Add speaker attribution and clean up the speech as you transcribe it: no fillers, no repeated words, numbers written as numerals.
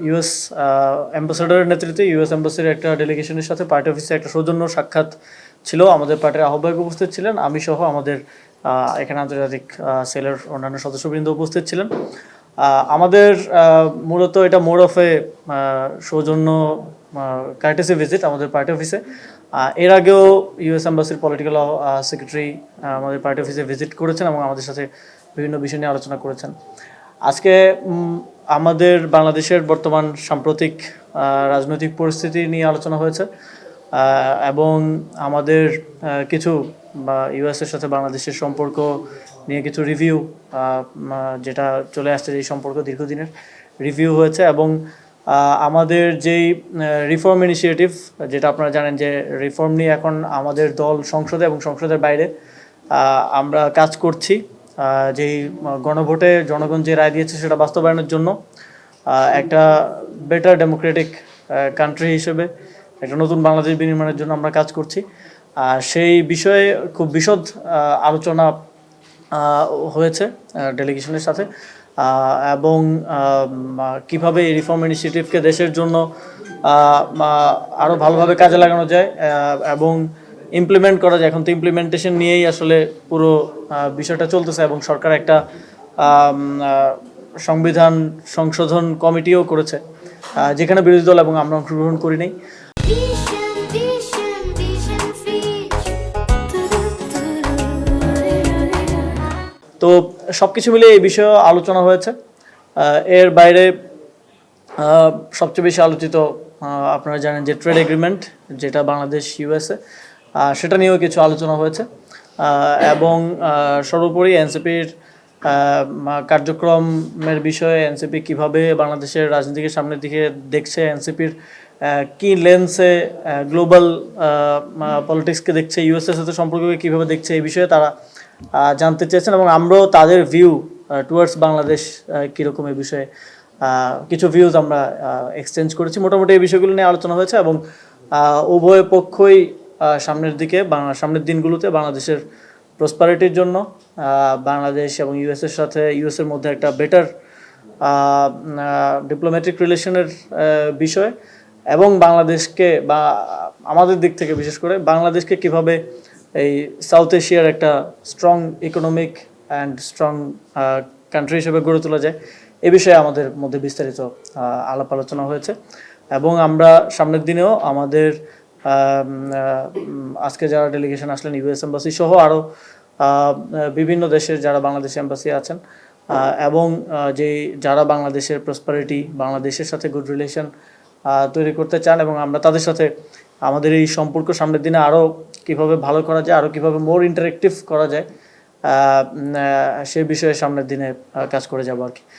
Speaker 1: US অ্যাম্বাসেডরের নেতৃত্বে US অ্যাম্বাসির একটা ডেলিগেশনের সাথে পার্টি অফিসে একটা সৌজন্য সাক্ষাৎ ছিল। আমাদের পার্টির আহ্বায়ক উপস্থিত ছিলেন, আমি সহ আমাদের এখানে আন্তর্জাতিক সেলের অন্যান্য সদস্যবৃন্দ উপস্থিত ছিলেন। আমাদের মূলত এটা মোর অফ এ সৌজন্য কার্টেসি ভিজিট আমাদের পার্টি অফিসে। এর আগেও ইউএস অ্যাম্বাসির পলিটিক্যাল সেক্রেটারি আমাদের পার্টি অফিসে ভিজিট করেছেন এবং আমাদের সাথে বিভিন্ন বিষয় নিয়ে আলোচনা করেছেন। আজকে আমাদের বাংলাদেশের বর্তমান সাম্প্রতিক রাজনৈতিক পরিস্থিতি নিয়ে আলোচনা হয়েছে এবং আমাদের কিছু ইউএসের সাথে বাংলাদেশের সম্পর্ক নিয়ে কিছু রিভিউ, যেটা চলে আসছে এই সম্পর্ক দীর্ঘদিনের রিভিউ হয়েছে এবং আমাদের যেই রিফর্ম ইনিশিয়েটিভ, যেটা আপনারা জানেন যে রিফর্ম নিয়ে এখন আমাদের দল সংসদে এবং সংসদের বাইরে আমরা কাজ করছি। যেই গণভোটে জনগণ যে রায় দিয়েছে সেটা বাস্তবায়নের জন্য একটা বেটার ডেমোক্রেটিক কান্ট্রি হিসেবে একটা নতুন বাংলাদেশ বিনির্মাণের জন্য আমরা কাজ করছি। সেই বিষয়ে খুব বিশদ আলোচনা হয়েছে ডেলিগেশনের সাথে এবং কিভাবে এই রিফর্ম ইনিশিয়েটিভকে দেশের জন্য আরও ভালোভাবে কাজে লাগানো যায় এবং ইমপ্লিমেন্ট করা যায়। এখন তো ইমপ্লিমেন্টেশন নিয়েই আসলে পুরো বিষয়টা চলতেছে এবং সরকার একটা সংবিধান সংশোধন কমিটিও করেছে, যেখানে বিরোধী দল এবং আমরা অংশগ্রহণ করি নাই। তো সব কিছু মিলে এই বিষয়ে আলোচনা হয়েছে। এর বাইরে সবচেয়ে বেশি আলোচিত আপনারা জানেন যে ট্রেড এগ্রিমেন্ট, যেটা বাংলাদেশ ইউএসএ, সেটা নিয়েও কিছু আলোচনা হয়েছে এবং সর্বোপরি এনসিপির কার্যক্রমের বিষয়ে এনসিপি কিভাবে বাংলাদেশের রাজনীতিকে সামনের দিকে দেখছে, এনসিপির কি লেন্সে গ্লোবাল পলিটিক্সকে দেখছে, ইউএসএর সাথে সম্পর্ককে কীভাবে দেখছে, এই বিষয়ে তারা জানতে চেয়েছেন এবং আমরাও তাদের ভিউ টুয়ার্ডস বাংলাদেশ কীরকম এই বিষয়ে কিছু ভিউজ আমরা এক্সচেঞ্জ করেছি। মোটামুটি এই বিষয়গুলো নিয়ে আলোচনা হয়েছে এবং উভয় পক্ষই সামনের দিনগুলোতে বাংলাদেশের প্রসপারিটির জন্য বাংলাদেশ এবং ইউএসের সাথে ইউএসের মধ্যে একটা বেটার ডিপ্লোম্যাটিক রিলেশনের বিষয় এবং বাংলাদেশকে বা আমাদের দিক থেকে বিশেষ করে বাংলাদেশকে কিভাবে এই সাউথ এশিয়ার একটা strong economic and strong country হিসেবে গড়ে তোলা যায়, এ বিষয়ে আমাদের মধ্যে বিস্তারিত আলাপ আলোচনা হয়েছে এবং আমরা সামনের দিনেও আমাদের আজকে যারা ডেলিগেশন আসলেন ইউএস এম্বাসি সহ আরও বিভিন্ন দেশের যারা বাংলাদেশ এম্বাসি আছেন এবং যারা বাংলাদেশের প্রসপারিটি, বাংলাদেশের সাথে গুড রিলেশন তৈরি করতে চান এবং আমরা তাদের সাথে আমাদের এই সম্পর্ক সামনের দিনে আরও কীভাবে ভালো করা যায়, আরও কীভাবে মোর ইন্টারেক্টিভ করা যায়, সে বিষয়ে সামনের দিনে কাজ করে যাবো আর কি।